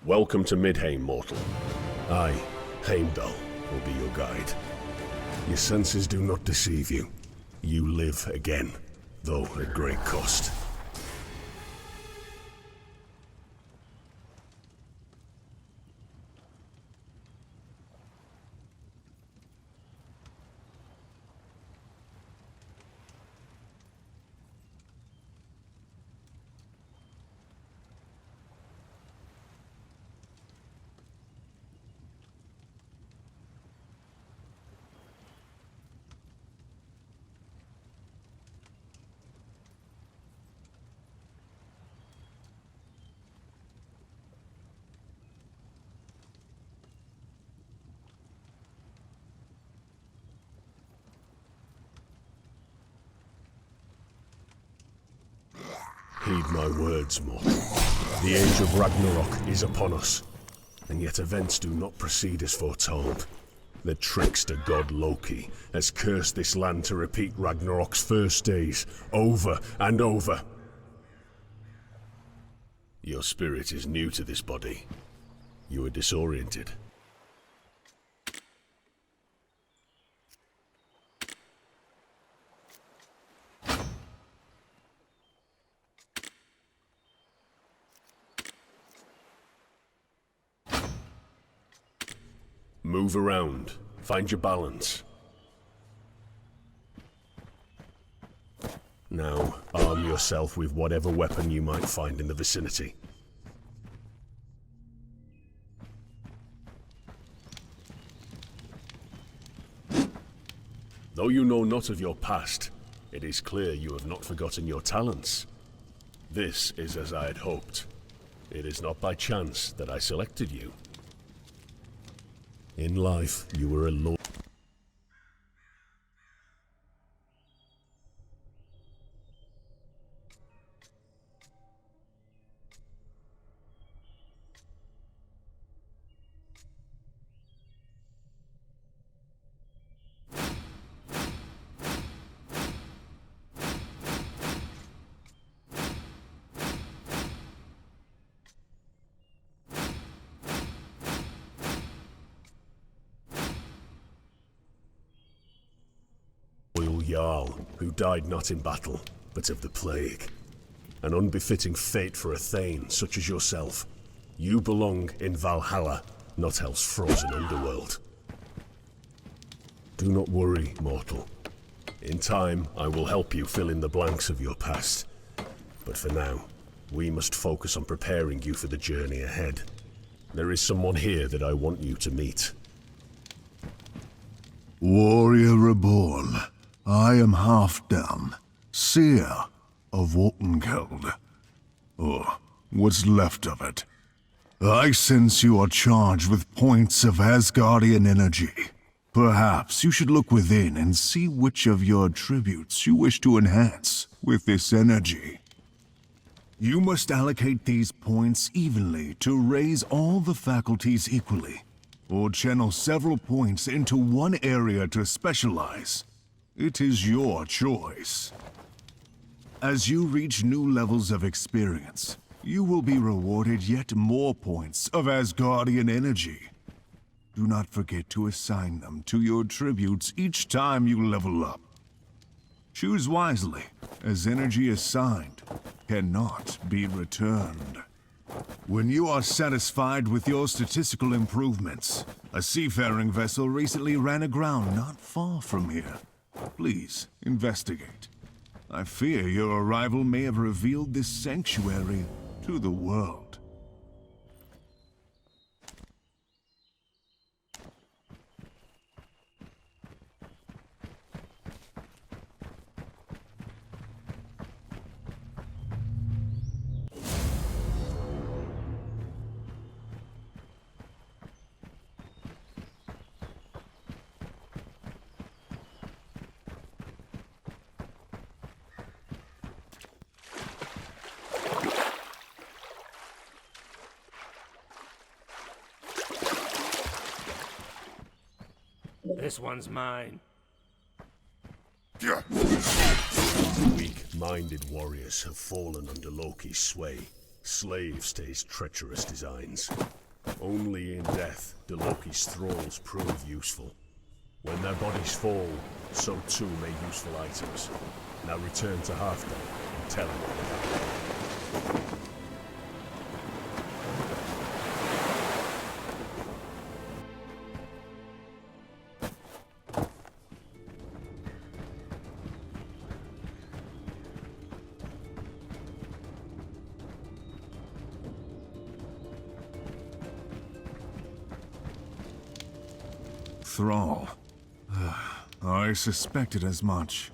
Welcome to Midheim, mortal. I, Heimdall, will be your guide. Your senses do not deceive you. You live again, though at great cost. Heed my words, mortal. The age of Ragnarok is upon us, and yet events do not proceed as foretold. The trickster god Loki has cursed this land to repeat Ragnarok's first days, over and over. Your spirit is new to this body. You are disoriented. Move around. Find your balance. Now, arm yourself with whatever weapon you might find in the vicinity. Though you know not of your past, it is clear you have not forgotten your talents. This is as I had hoped. It is not by chance that I selected you. In life, you were a lord. Jarl, who died not in battle, but of the plague. An unbefitting fate for a Thane such as yourself. You belong in Valhalla, not Hell's frozen underworld. Do not worry, mortal. In time, I will help you fill in the blanks of your past. But for now, we must focus on preparing you for the journey ahead. There is someone here that I want you to meet. Warrior reborn. I am Halfdan, seer of Waltenkeld. Or what's left of it. I sense you are charged with points of Asgardian energy. Perhaps you should look within and see which of your attributes you wish to enhance with this energy. You must allocate these points evenly to raise all the faculties equally, or channel several points into one area to specialize. It is your choice. As you reach new levels of experience, you will be rewarded yet more points of Asgardian energy. Do not forget to assign them to your attributes each time you level up. Choose wisely, as energy assigned cannot be returned. When you are satisfied with your statistical improvements, a seafaring vessel recently ran aground not far from here. Please, investigate. I fear your arrival may have revealed this sanctuary to the world. This one's mine. Weak-minded warriors have fallen under Loki's sway, slaves to his treacherous designs. Only in death do Loki's thralls prove useful. When their bodies fall, so too may useful items. Now return to Halfdan and tell him what happened. Thrall. I suspected as much.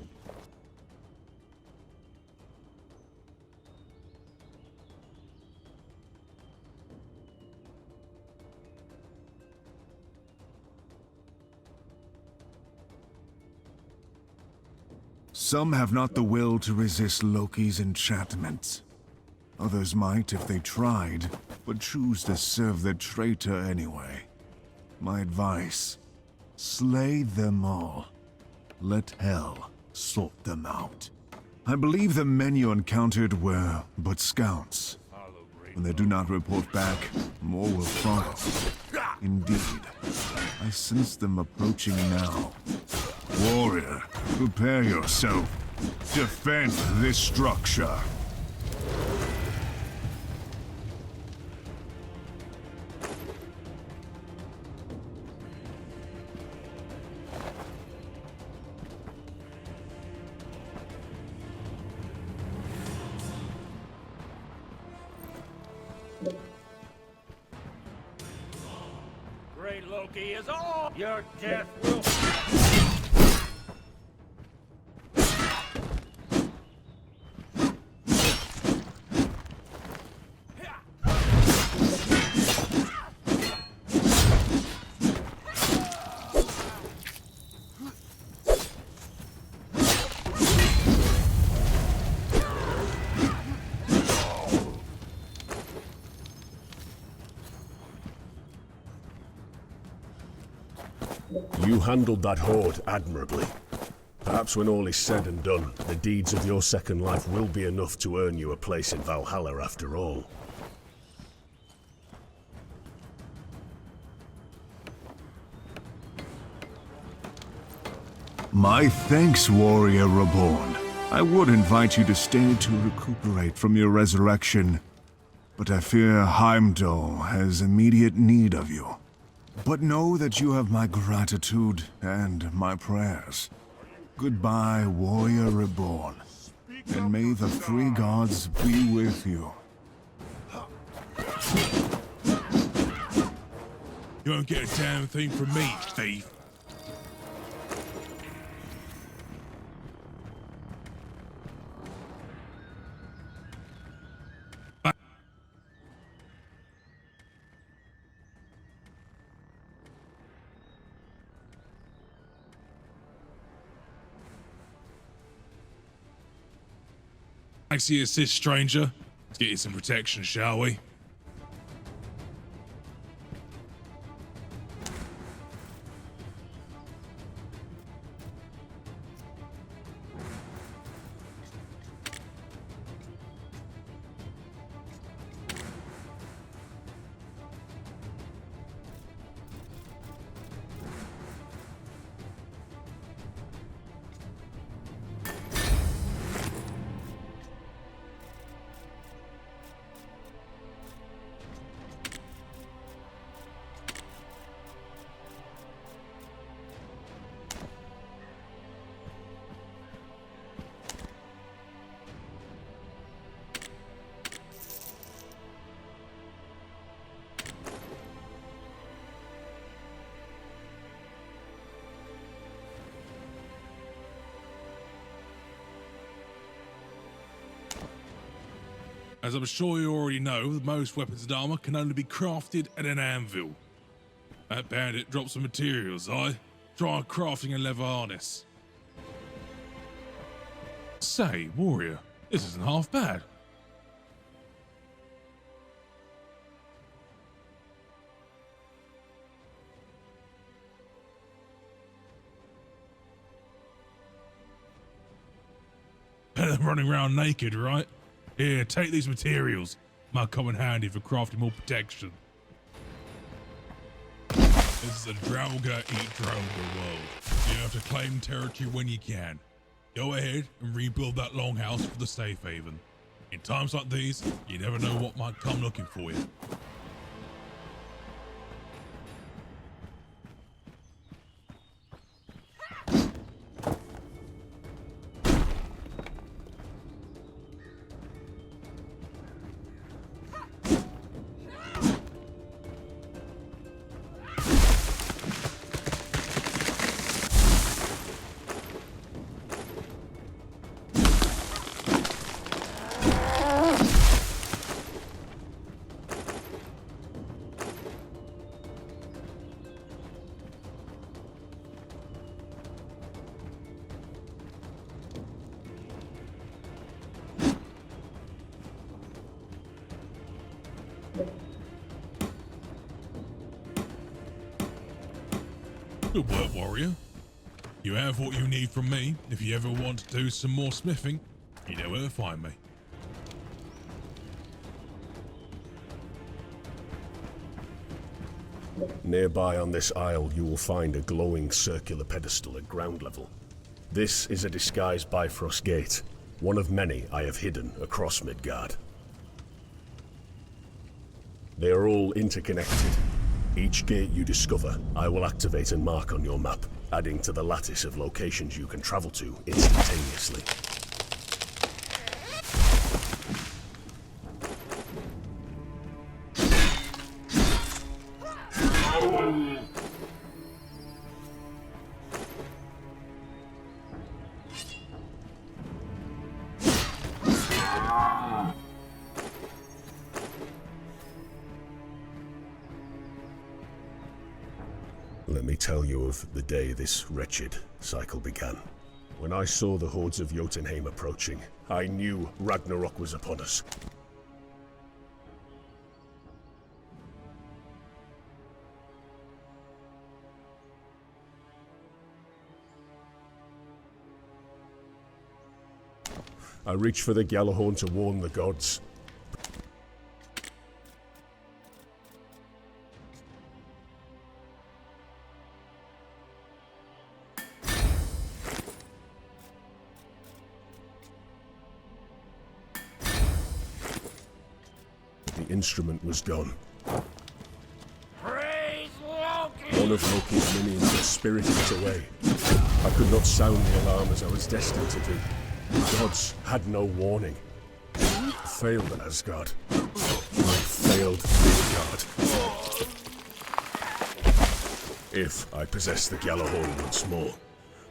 Some have not the will to resist Loki's enchantments. Others might if they tried, but choose to serve the traitor anyway. My advice: slay them all. Let hell sort them out. I believe the men you encountered were but scouts. When they do not report back, more will follow. Indeed, I sense them approaching now. Warrior, prepare yourself. Defend this structure. Great Loki is all your death will. You handled that horde admirably. Perhaps when all is said and done, the deeds of your second life will be enough to earn you a place in Valhalla after all. My thanks, Warrior Reborn. I would invite you to stay to recuperate from your resurrection, but I fear Heimdall has immediate need of you. But know that you have my gratitude and my prayers. Goodbye, Warrior Reborn, and may the three gods be with you. You won't get a damn thing from me, thief. Thanks for your assist, stranger. Let's get you some protection, shall we? As I'm sure you already know, most weapons and armor can only be crafted at an anvil. That bandit dropped some materials, Try crafting a leather harness. Say, warrior, this isn't half bad. Better than running around naked, right? Here, take these materials. Might come in handy for crafting more protection. This is a Draugr eat Draugr world. You have to claim territory when you can. Go ahead and rebuild that longhouse for the safe haven. In times like these, you never know what might come looking for you. Good work, warrior. You have what you need from me. If you ever want to do some more smithing, you know where to find me. Nearby on this isle, you will find a glowing circular pedestal at ground level. This is a disguised Bifrost gate, one of many I have hidden across Midgard. They are all interconnected. Each gate you discover, I will activate and mark on your map, adding to the lattice of locations you can travel to instantaneously. Let me tell you of the day this wretched cycle began. When I saw the hordes of Jotunheim approaching, I knew Ragnarok was upon us. I reached for the Gjallarhorn to warn the gods. The instrument was gone. Praise Loki! One of Loki's minions had spirited it away. I could not sound the alarm as I was destined to do. The gods had no warning. I failed Asgard. I failed Midgard. If I possessed the Gjallarhorn once more,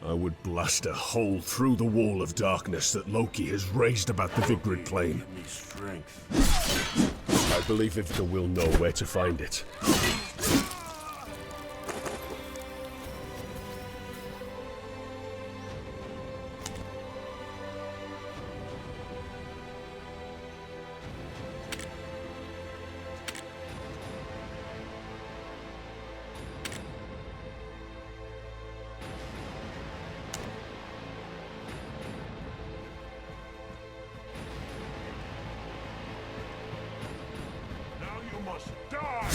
I would blast a hole through the wall of darkness that Loki has raised about the Vigrid plain. Give me strength. I believe EVGA will know where to find it. Now you must die!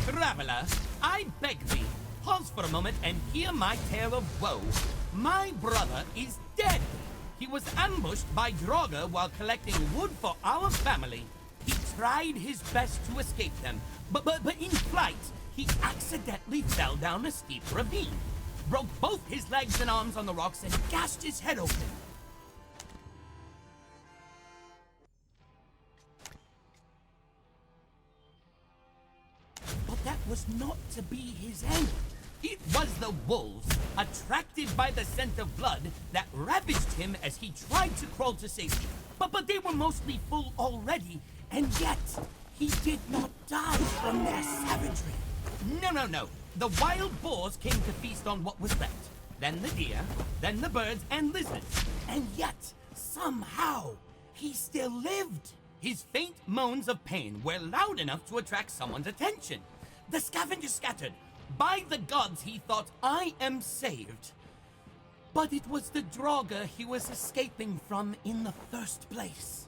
Traveler, I beg thee, pause for a moment and hear my tale of woe. My brother is dead. He was ambushed by Draugr while collecting wood for our family. He tried his best to escape them, but in flight, he accidentally fell down a steep ravine, broke both his legs and arms on the rocks, and gashed his head open. But that was not to be his end. It was the wolves, attracted by the scent of blood, that ravaged him as he tried to crawl to safety. But they were mostly full already, and yet he did not die from their savagery. No. The wild boars came to feast on what was left. Then the deer, then the birds and lizards. And yet, somehow, he still lived. His faint moans of pain were loud enough to attract someone's attention. The scavengers scattered, By the gods, he thought I am saved. But it was the Draugr he was escaping from in the first place.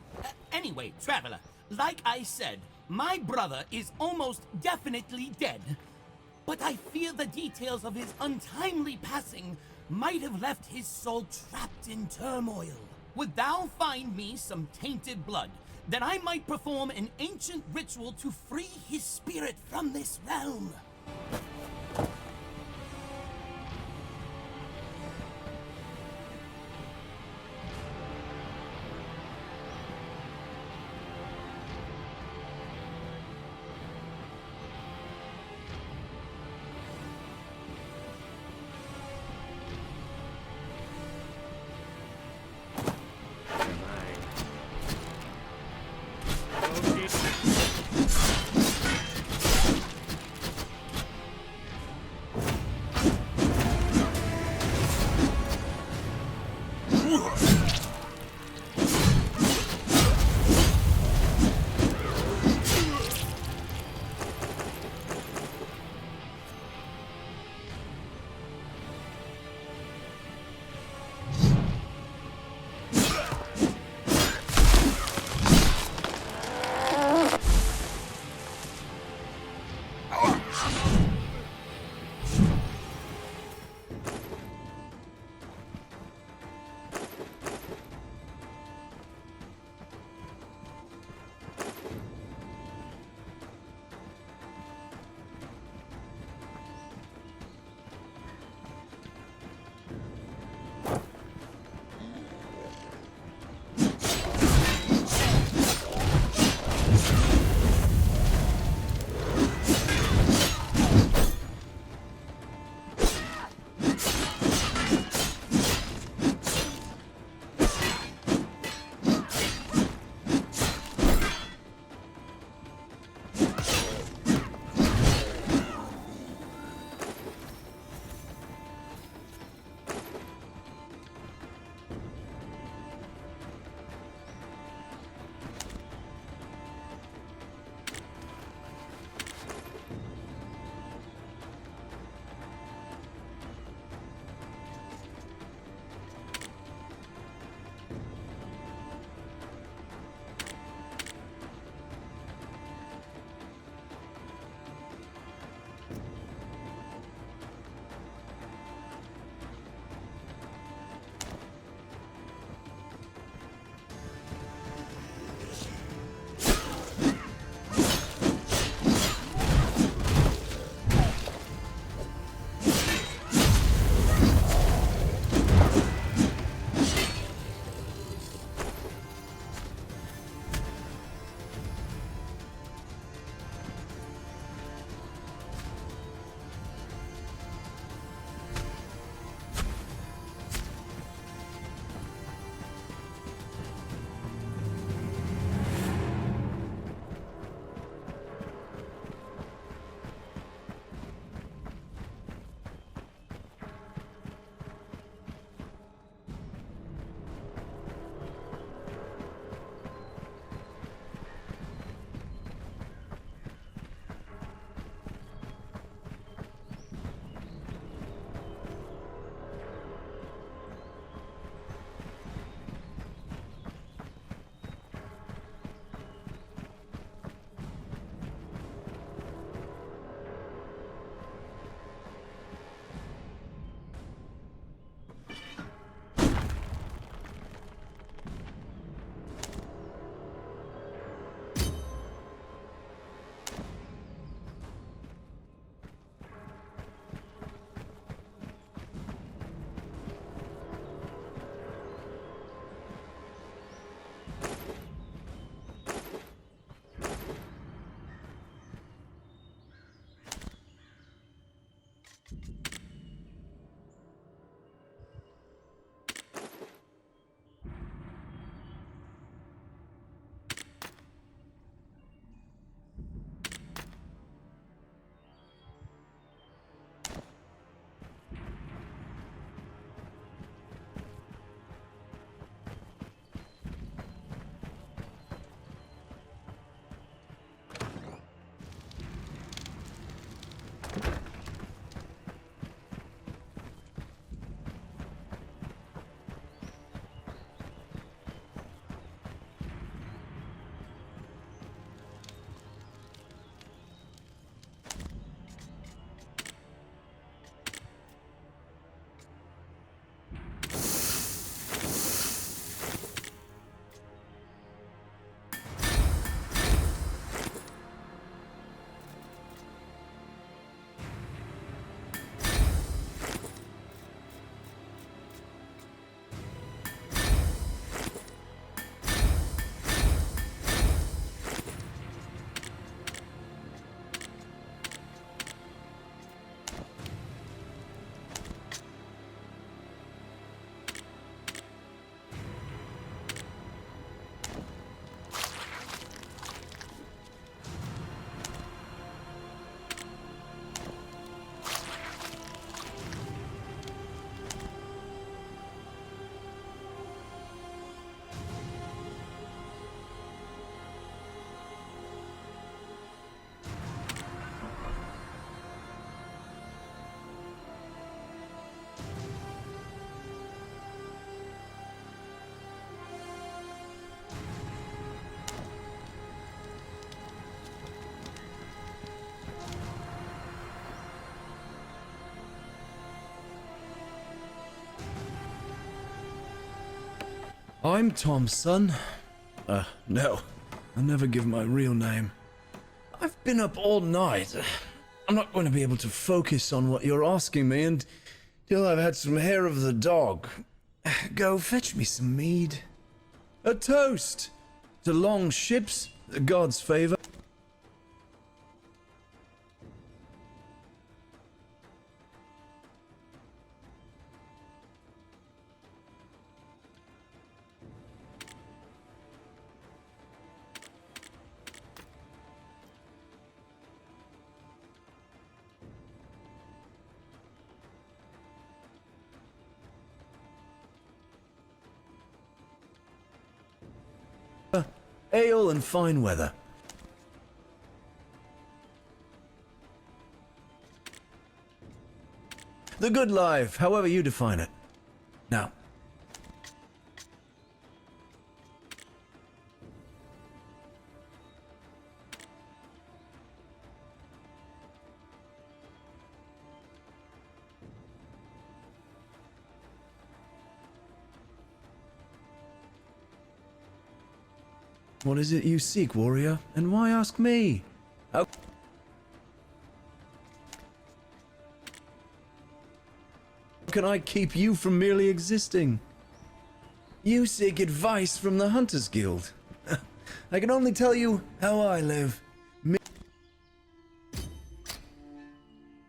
Anyway, Traveler, like I said, my brother is almost definitely dead. But I fear the details of his untimely passing might have left his soul trapped in turmoil. Would thou find me some tainted blood, that I might perform an ancient ritual to free his spirit from this realm? I'm Tom's son. No, I'll never give my real name. I've been up all night. I'm not going to be able to focus on what you're asking me until I've had some hair of the dog. Go fetch me some mead. A toast to long ships, the gods' favor. Ale and fine weather. The good life, however you define it. Now, what is it you seek, warrior? And why ask me? How can I keep you from merely existing? You seek advice from the Hunters Guild. I can only tell you how I live.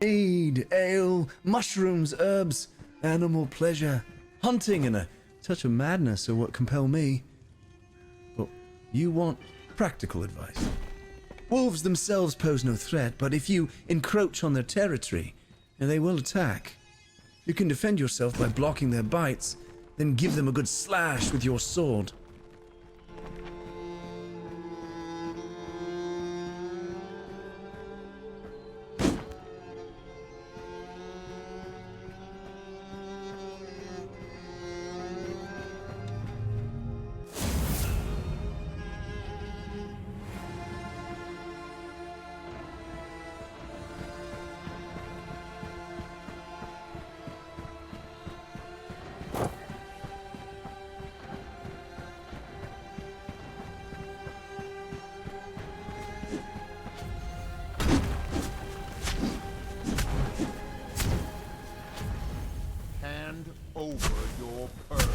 Mead, ale, mushrooms, herbs, animal pleasure, hunting, and a touch of madness are what compel me. You want practical advice. Wolves themselves pose no threat, but if you encroach on their territory, they will attack. You can defend yourself by blocking their bites, then give them a good slash with your sword. Hand over your purse.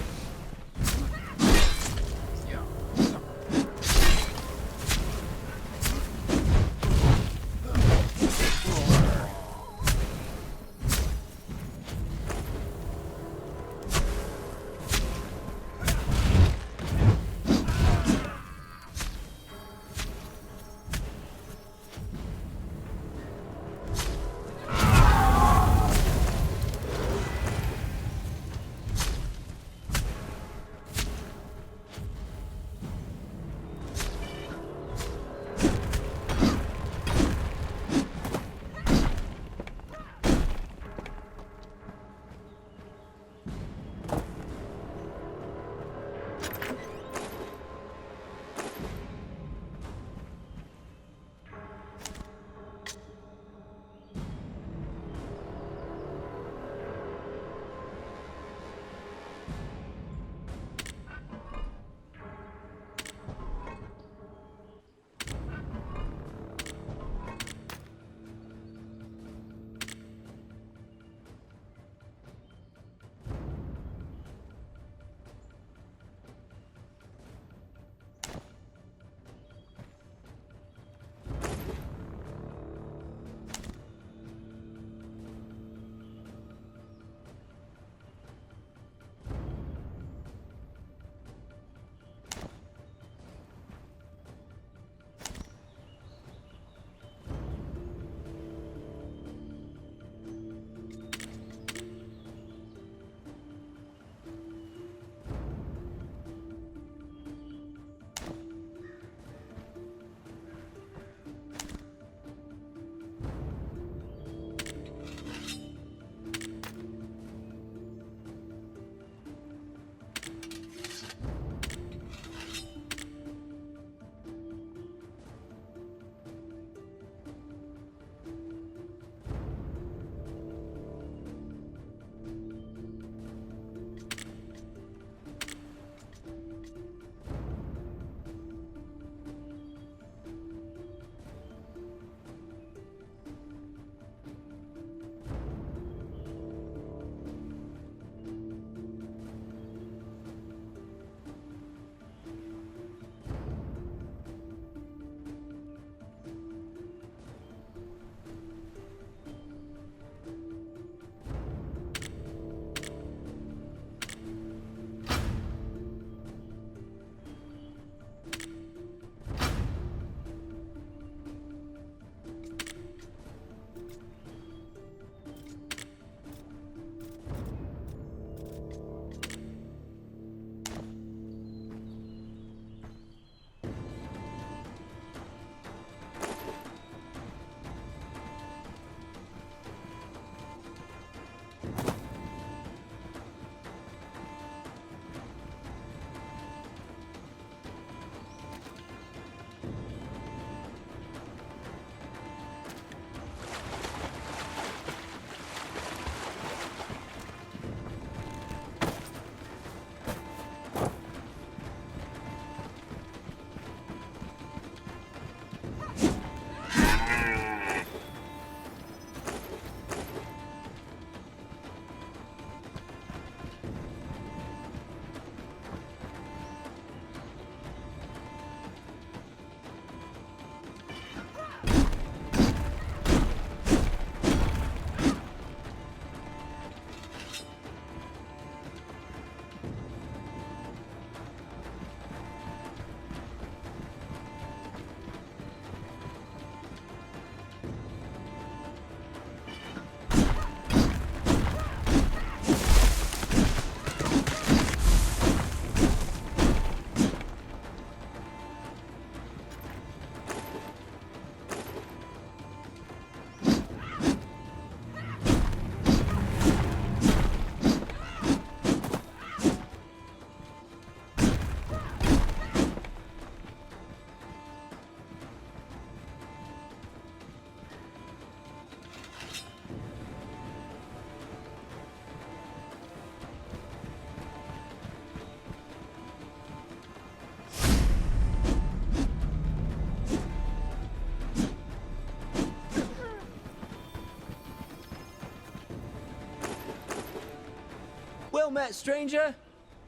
Well met, stranger.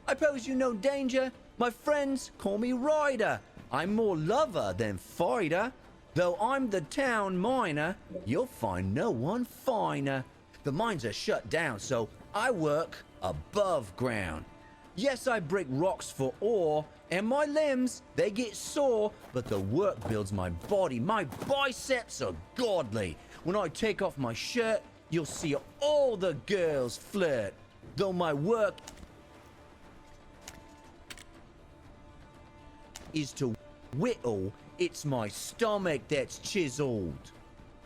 I pose you no danger. My friends call me Ryder. I'm more lover than fighter. Though I'm the town miner, you'll find no one finer. The mines are shut down, so I work above ground. Yes, I break rocks for ore, and my limbs, they get sore, but the work builds my body. My biceps are godly. When I take off my shirt, you'll see all the girls flirt. Though my work is to whittle, it's my stomach that's chiseled.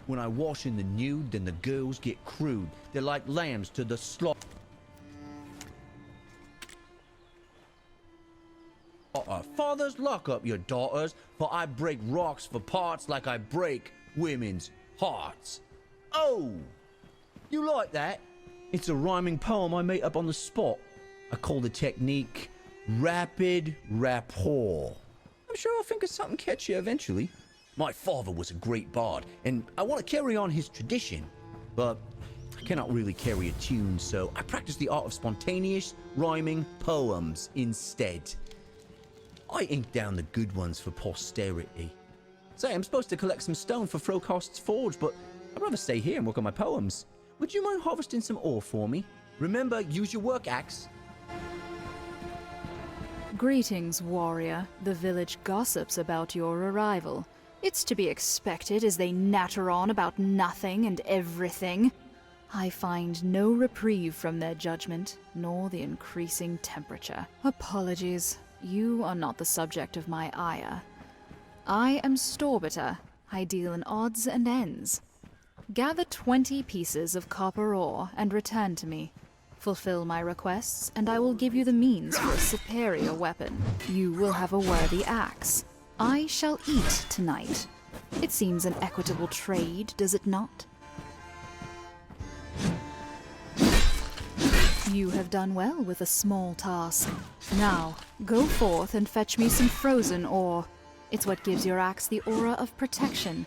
When I wash in the nude, then the girls get crude. They're like lambs to the slaughter. Fathers, lock up your daughters, for I break rocks for parts like I break women's hearts. Oh, you like that? It's a rhyming poem I made up on the spot. I call the technique rapid rapport. I'm sure I'll think of something catchy eventually. My father was a great bard, and I want to carry on his tradition, but I cannot really carry a tune, so I practice the art of spontaneous rhyming poems instead. I ink down the good ones for posterity. Say, I'm supposed to collect some stone for Frocost's forge, but I'd rather stay here and work on my poems. Would you mind harvesting some ore for me? Remember, use your work axe. Greetings, warrior. The village gossips about your arrival. It's to be expected as they natter on about nothing and everything. I find no reprieve from their judgment, nor the increasing temperature. Apologies. You are not the subject of my ire. I am Storbiter. I deal in odds and ends. Gather 20 pieces of copper ore and return to me. Fulfill my requests, and I will give you the means for a superior weapon. You will have a worthy axe. I shall eat tonight. It seems an equitable trade, does it not? You have done well with a small task. Now, go forth and fetch me some frozen ore. It's what gives your axe the aura of protection.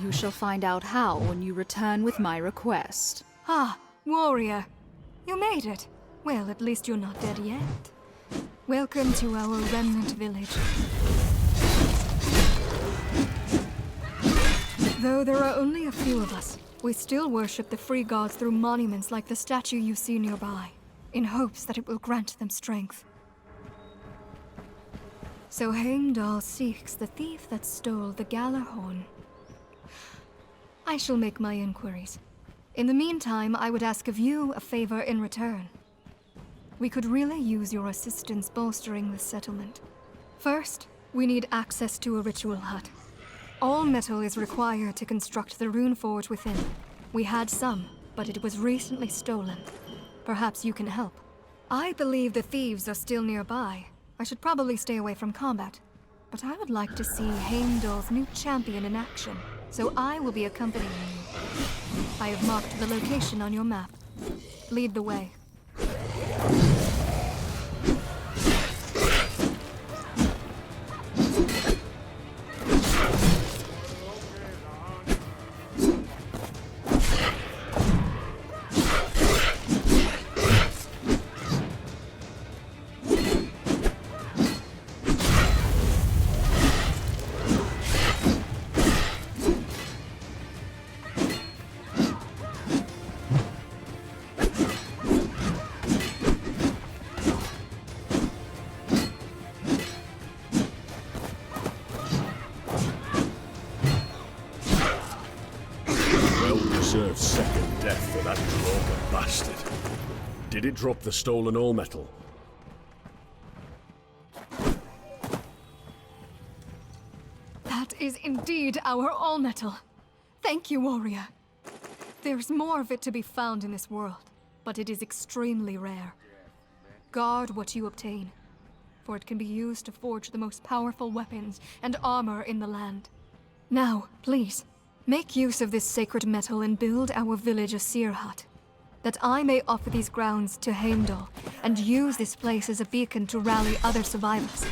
You shall find out how when you return with my request. Ah, warrior. You made it. Well, at least you're not dead yet. Welcome to our remnant village. Though there are only a few of us, we still worship the free gods through monuments like the statue you see nearby, in hopes that it will grant them strength. So Heimdall seeks the thief that stole the Galahorn. I shall make my inquiries. In the meantime, I would ask of you a favor in return. We could really use your assistance bolstering this settlement. First, we need access to a ritual hut. All metal is required to construct the rune forge within. We had some, but it was recently stolen. Perhaps you can help. I believe the thieves are still nearby. I should probably stay away from combat. But I would like to see Heimdall's new champion in action, so I will be accompanying you. I have marked the location on your map. Lead the way. Deserved second death for that Droga bastard. Did it drop the stolen ore metal? That is indeed our all-metal. Thank you, warrior. There's more of it to be found in this world, but it is extremely rare. Guard what you obtain, for it can be used to forge the most powerful weapons and armor in the land. Now, please, make use of this sacred metal and build our village a seer hut, that I may offer these grounds to Heimdall and use this place as a beacon to rally other survivors.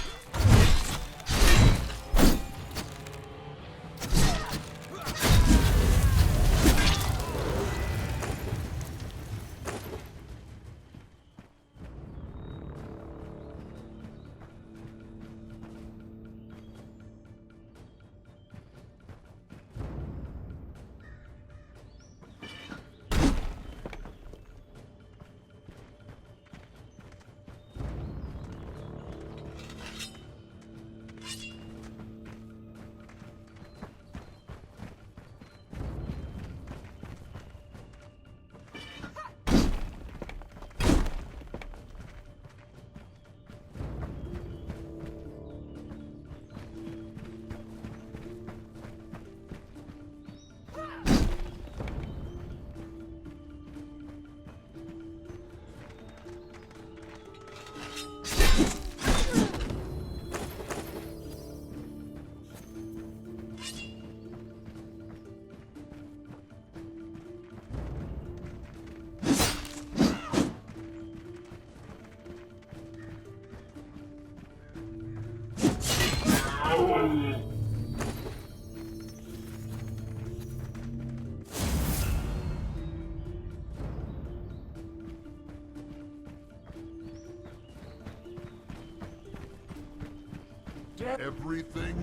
Everything.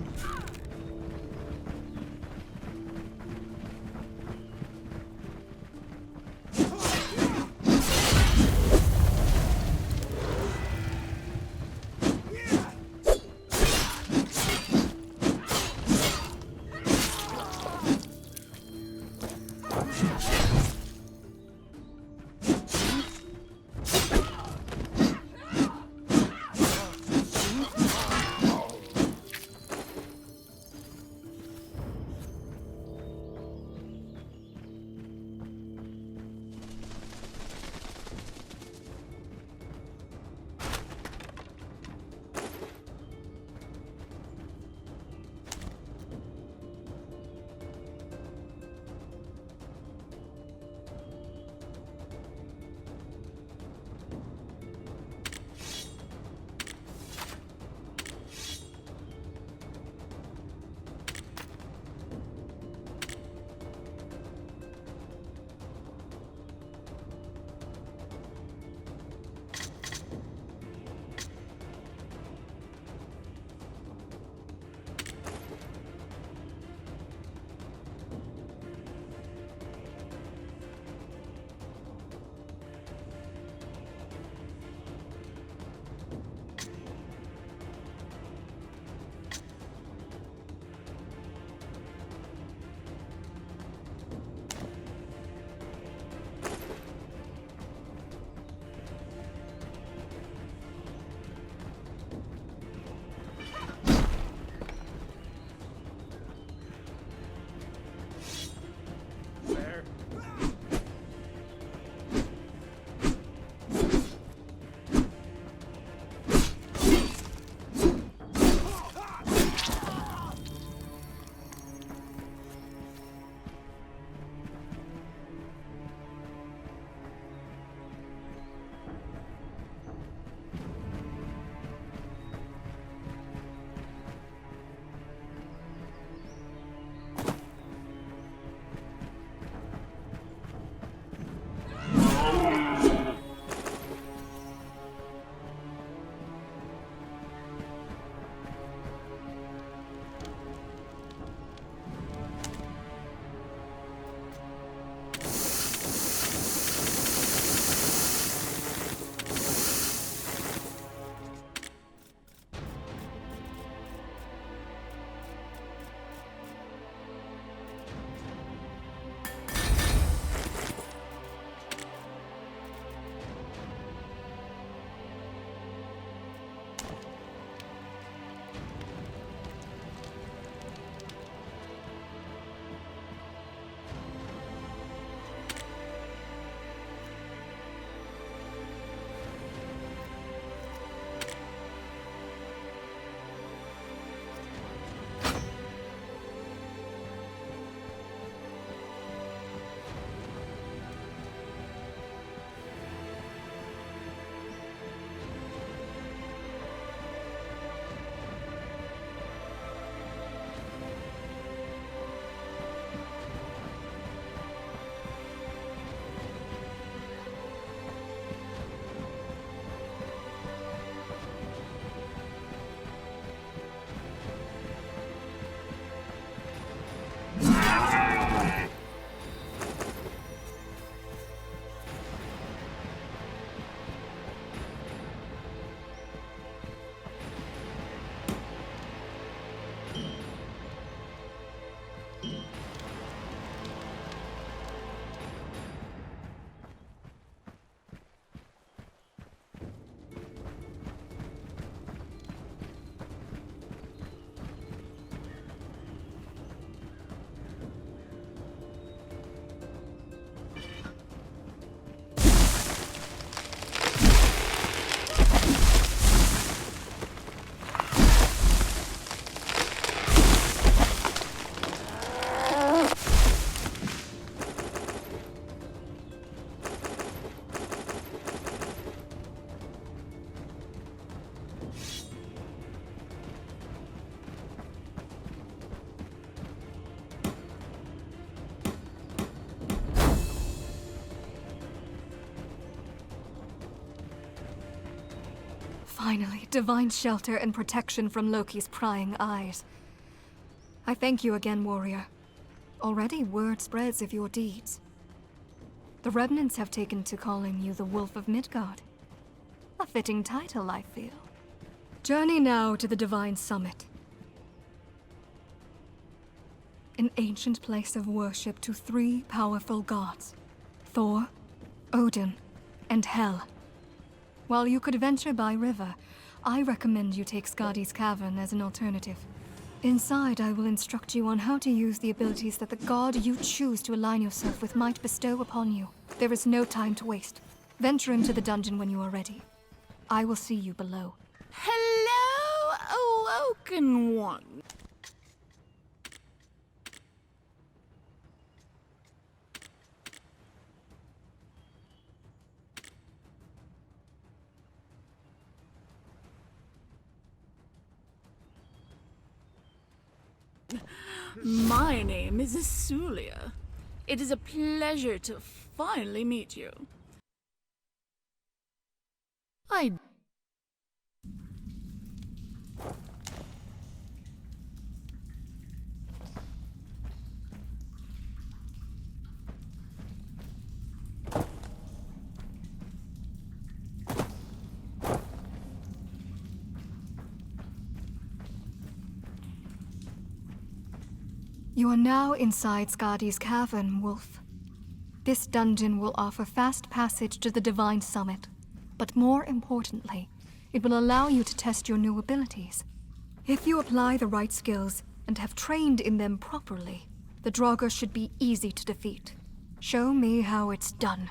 Finally, divine shelter and protection from Loki's prying eyes. I thank you again, warrior. Already word spreads of your deeds. The remnants have taken to calling you the Wolf of Midgard. A fitting title, I feel. Journey now to the Divine Summit. An ancient place of worship to 3 powerful gods. Thor, Odin, and Hel. While you could venture by river, I recommend you take Skadi's Cavern as an alternative. Inside, I will instruct you on how to use the abilities that the god you choose to align yourself with might bestow upon you. There is no time to waste. Venture into the dungeon when you are ready. I will see you below. Hello, awoken one. My name is Asulia. It is a pleasure to finally meet you. You are now inside Skadi's Cavern, Wolf. This dungeon will offer fast passage to the Divine Summit, but more importantly, it will allow you to test your new abilities. If you apply the right skills and have trained in them properly, the Draugr should be easy to defeat. Show me how it's done.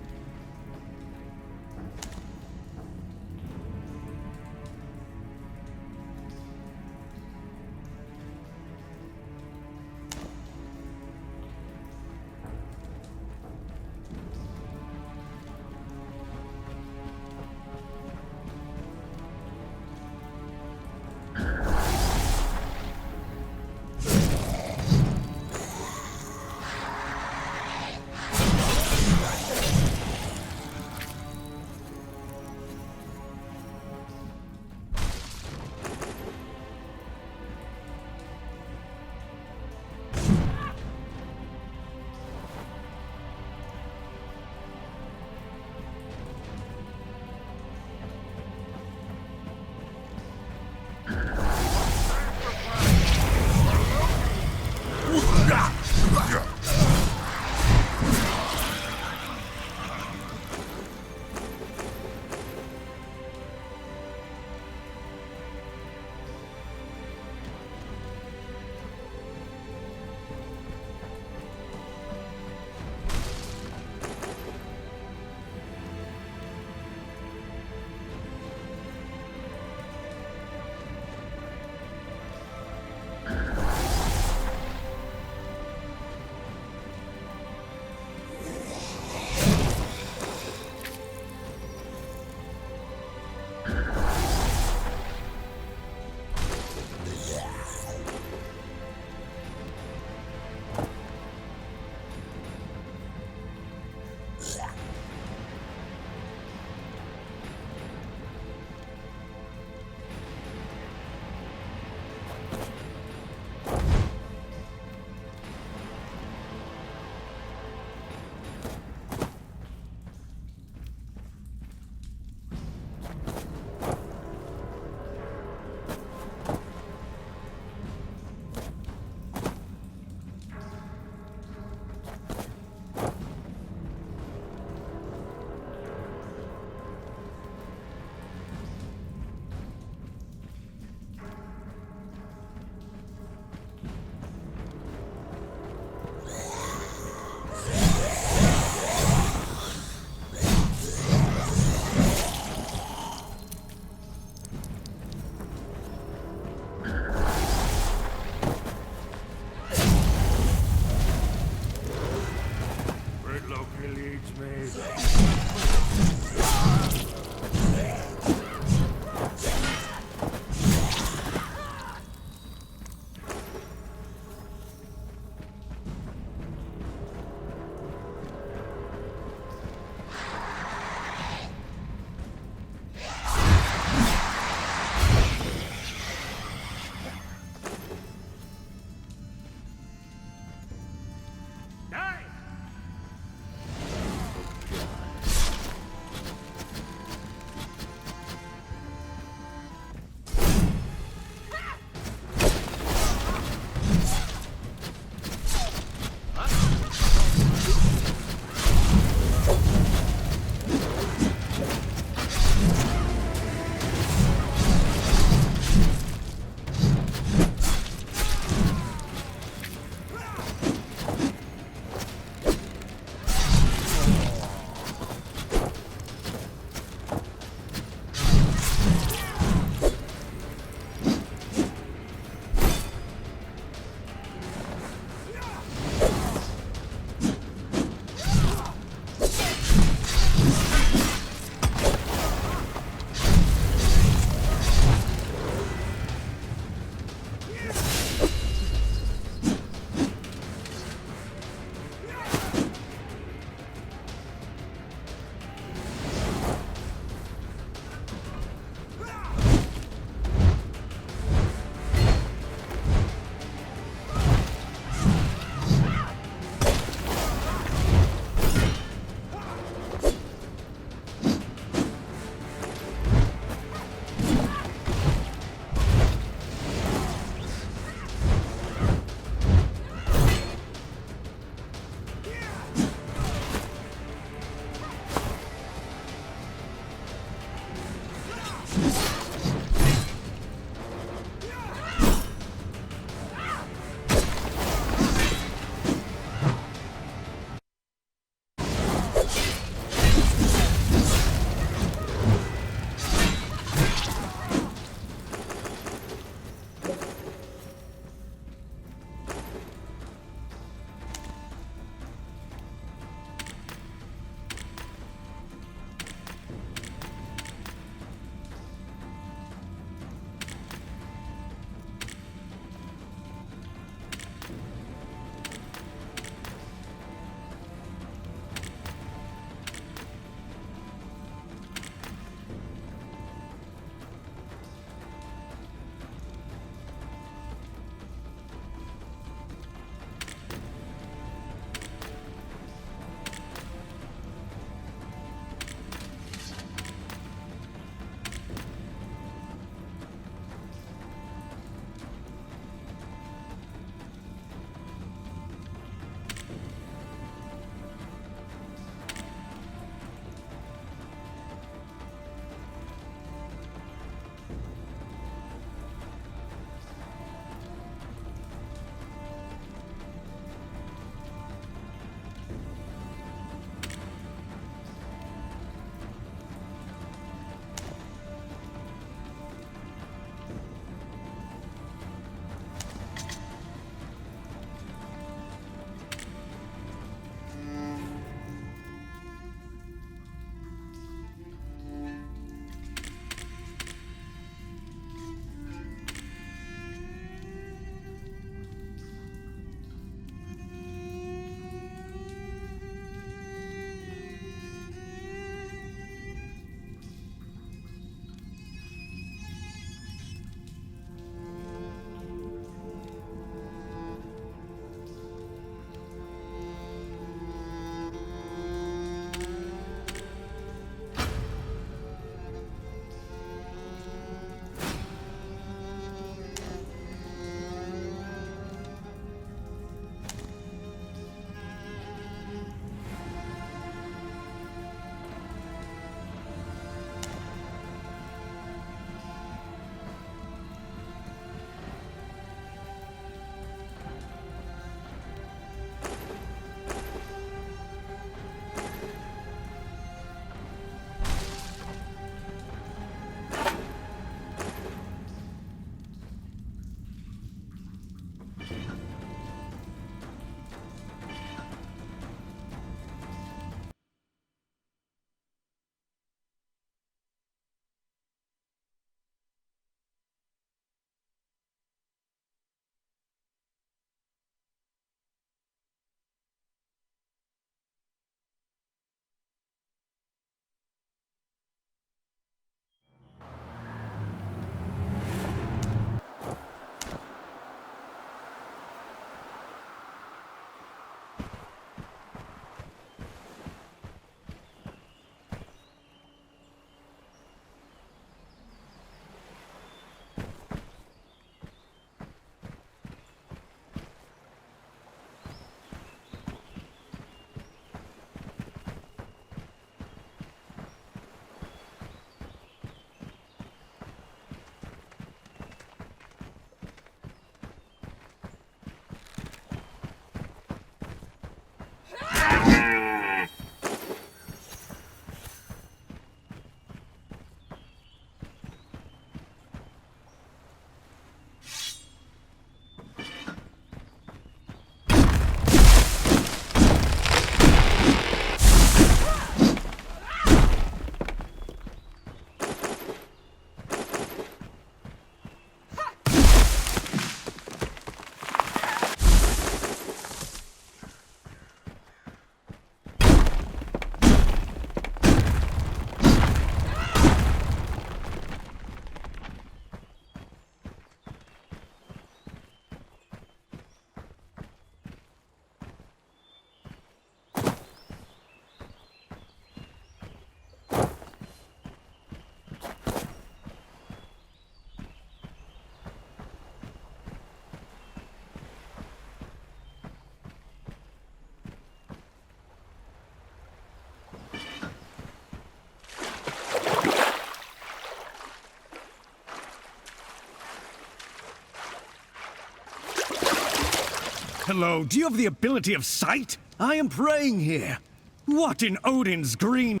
Hello, do you have the ability of sight? I am praying here. What in Odin's green...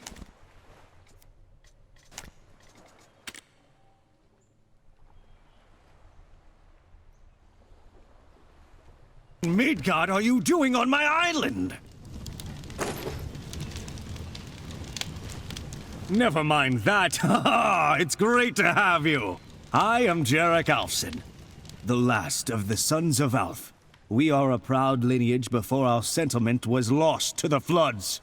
Midgard are you doing on my island? Never mind that. It's great to have you. I am Jarek Alfson, the last of the sons of Alf. We are a proud lineage before our settlement was lost to the floods.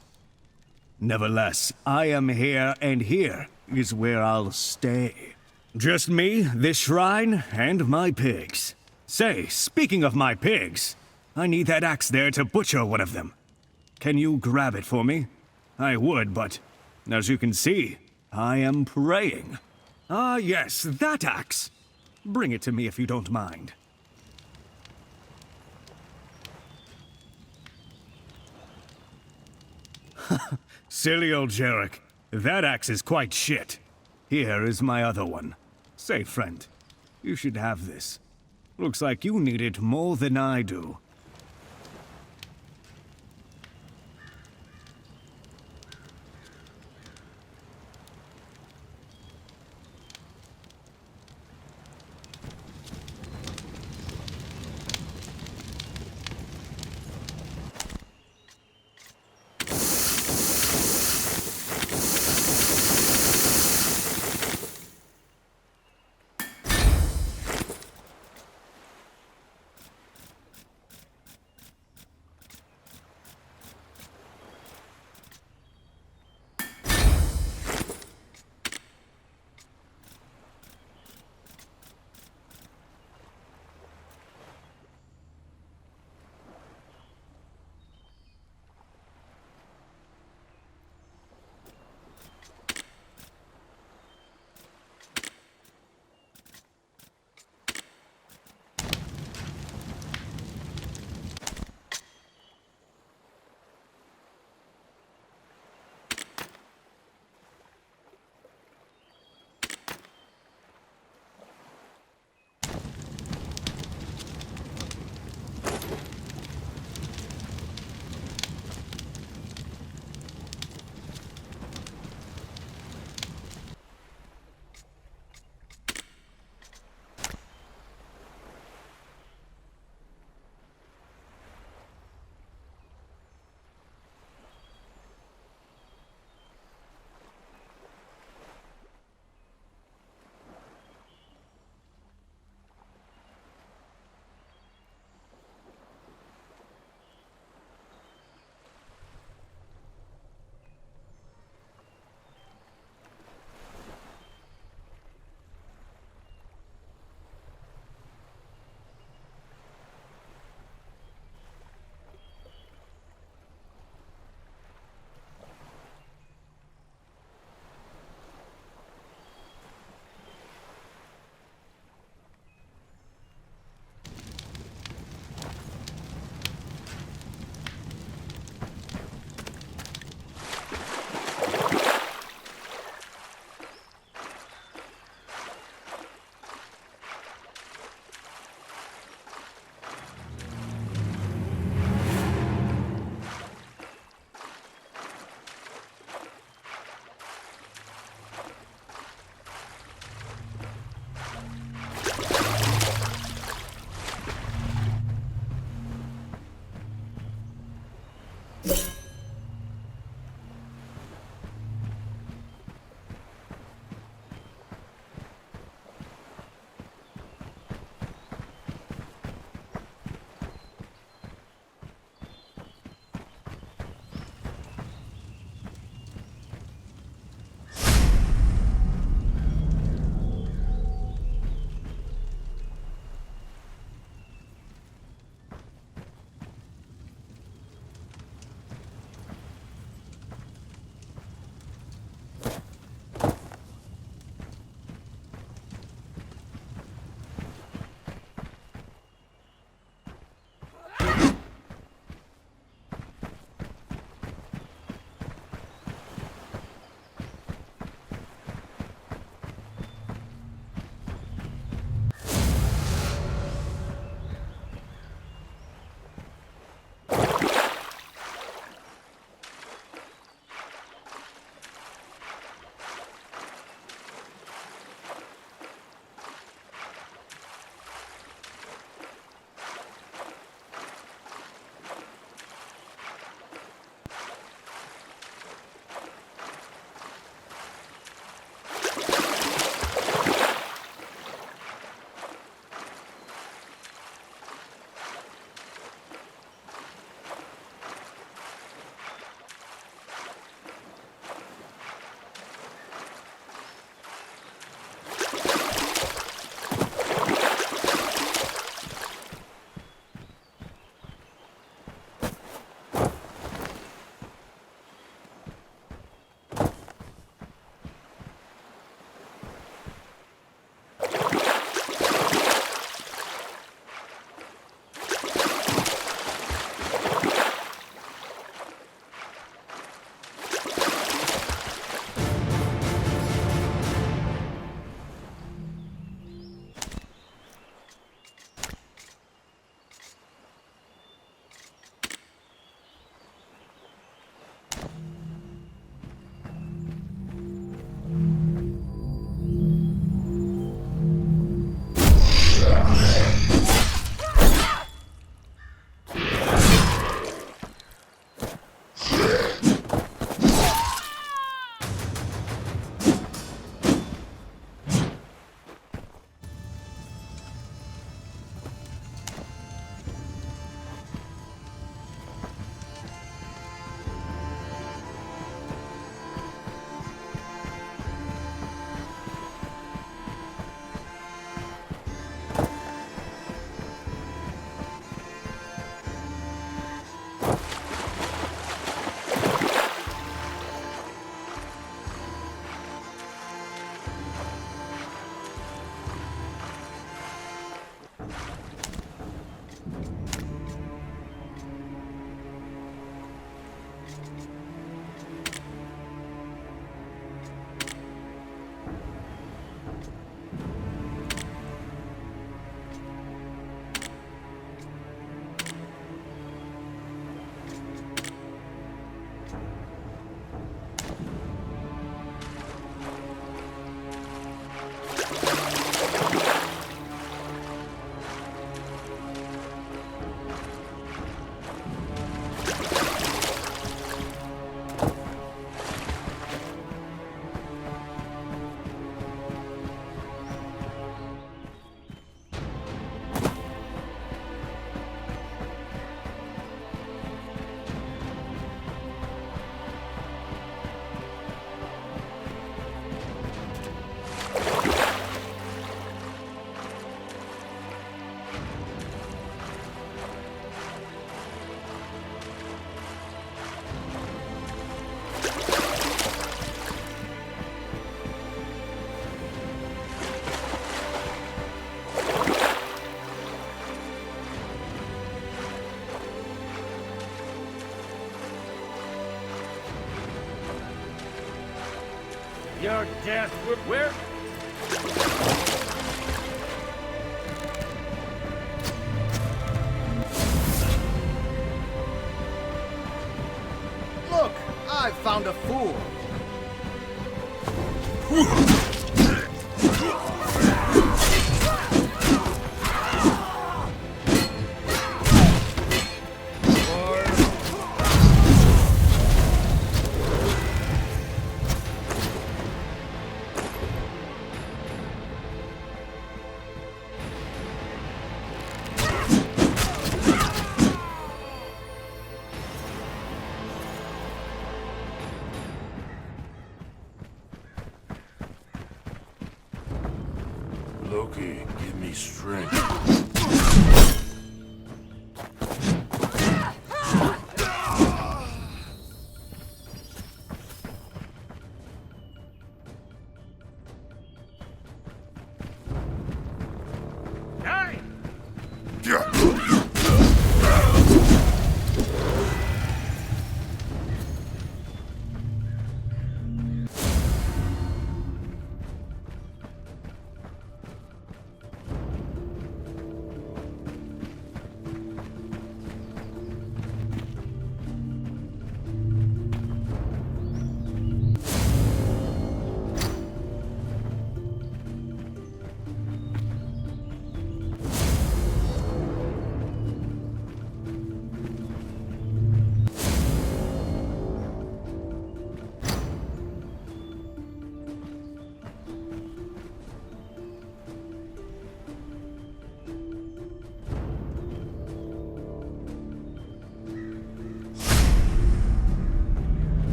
Nevertheless, I am here, and here is where I'll stay. Just me, this shrine, and my pigs. Say, speaking of my pigs, I need that axe there to butcher one of them. Can you grab it for me? I would, but as you can see, I am praying. Ah, yes, that axe. Bring it to me if you don't mind. Silly old Jarek. That axe is quite shit. Here is my other one. Say, friend, you should have this. Looks like you need it more than I do. Your death will... Where? Look, I found a fool. Loki, give me strength. Hey!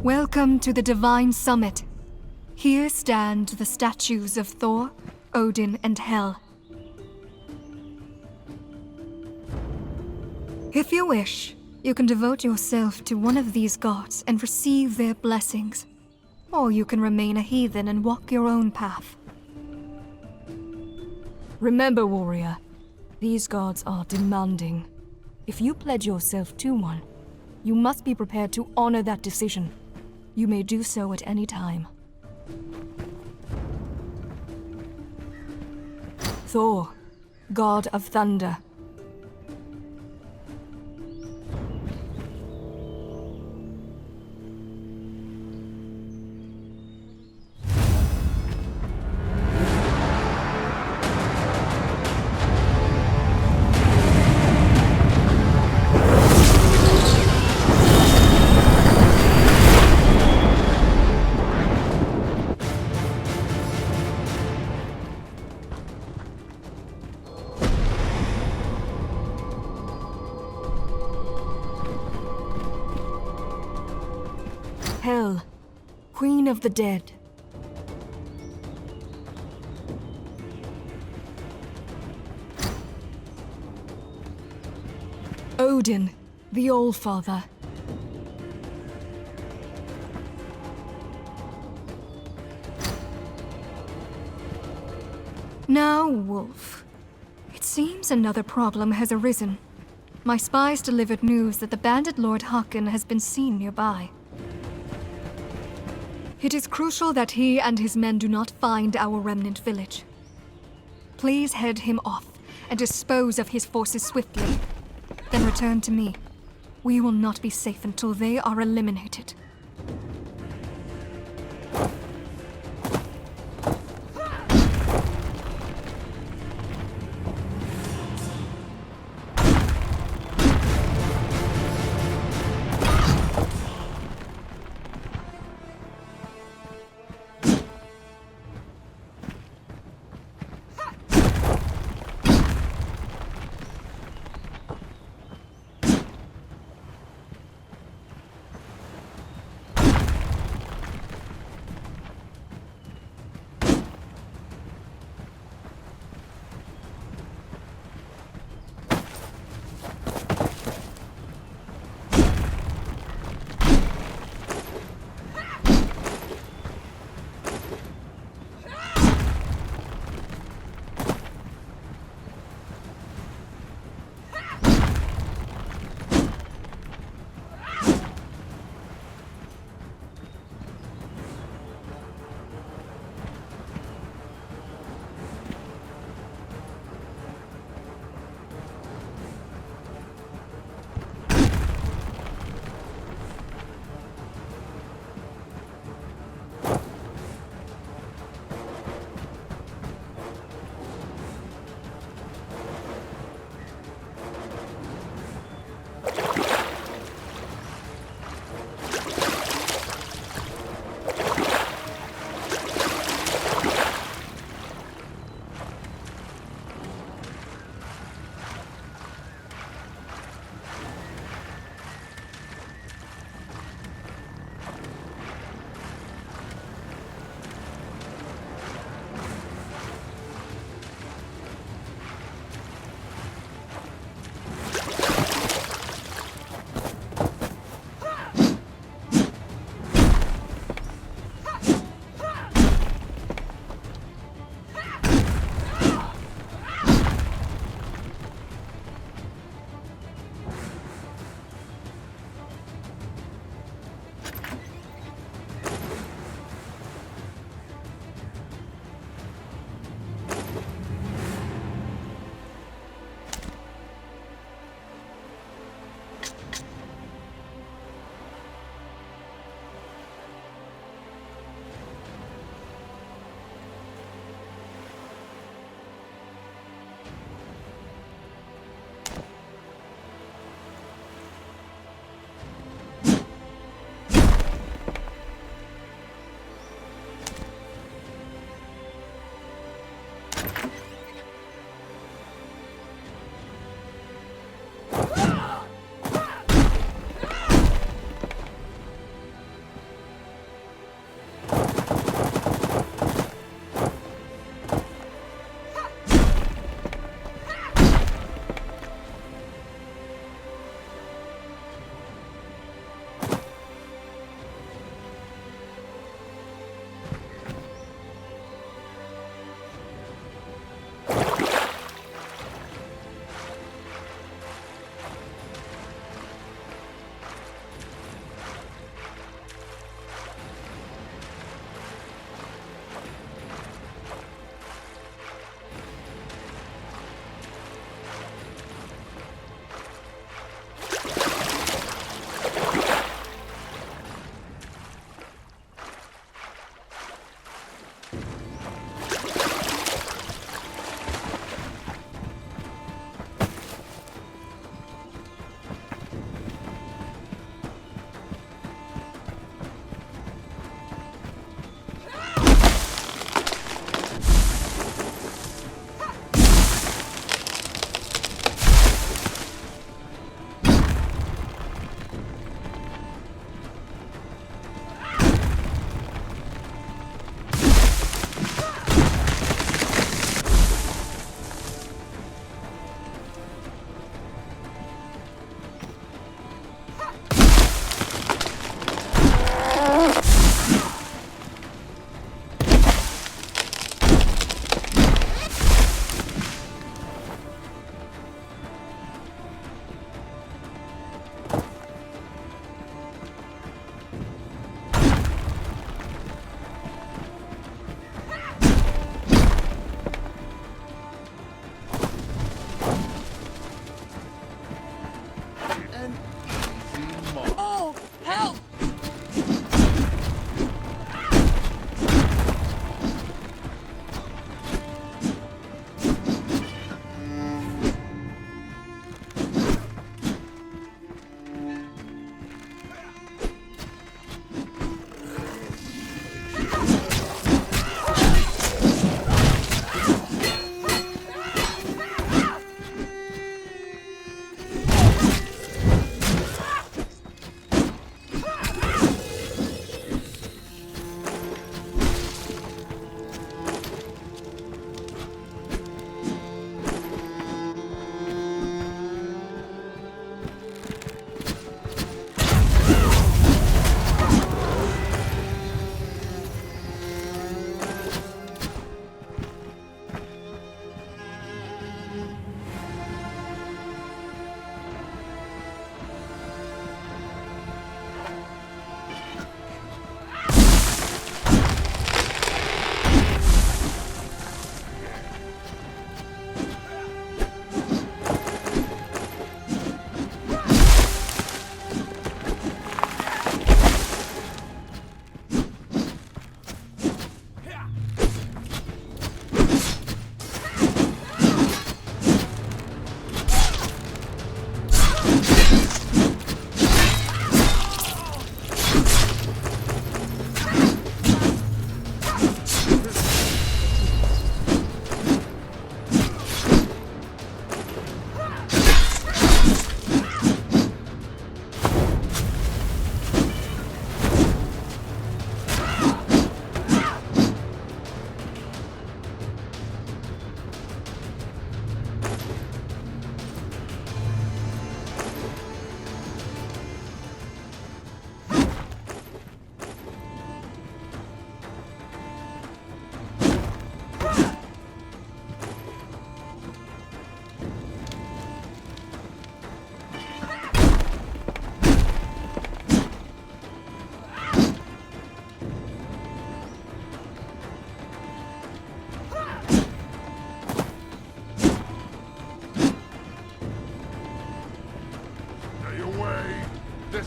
Welcome to the Divine Summit. Here stand the statues of Thor, Odin, and Hel. If you wish, you can devote yourself to one of these gods and receive their blessings. Or you can remain a heathen and walk your own path. Remember, warrior, these gods are demanding. If you pledge yourself to one, you must be prepared to honor that decision. You may do so at any time. Thor, god of thunder. Hel, queen of the dead. Odin, the Allfather. Now, Wolf. It seems another problem has arisen. My spies delivered news that the bandit Lord Haken has been seen nearby. It is crucial that he and his men do not find our remnant village. Please head him off and dispose of his forces swiftly. Then return to me. We will not be safe until they are eliminated.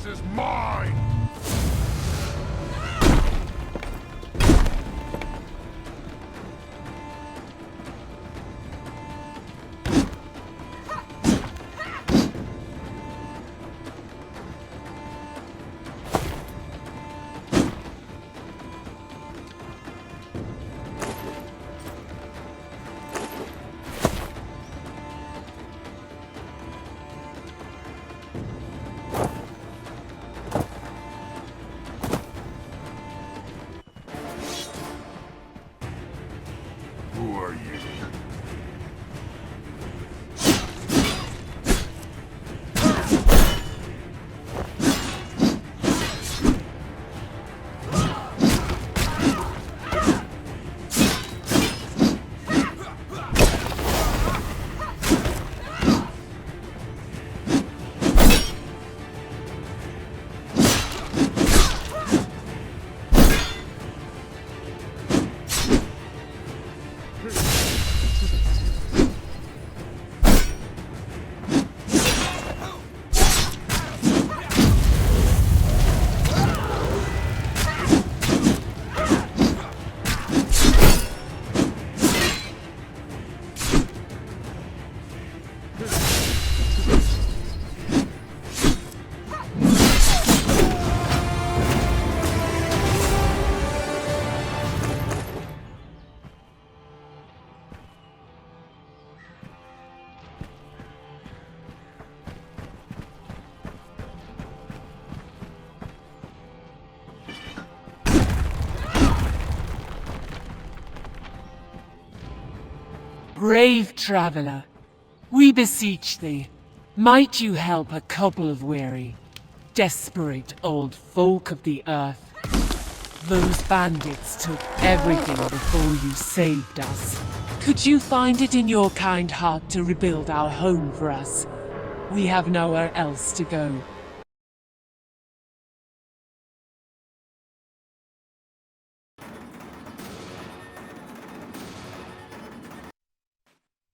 This is mine! Who are you? Brave traveler, we beseech thee, might you help a couple of weary, desperate old folk of the earth? Those bandits took everything before you saved us. Could you find it in your kind heart to rebuild our home for us? We have nowhere else to go.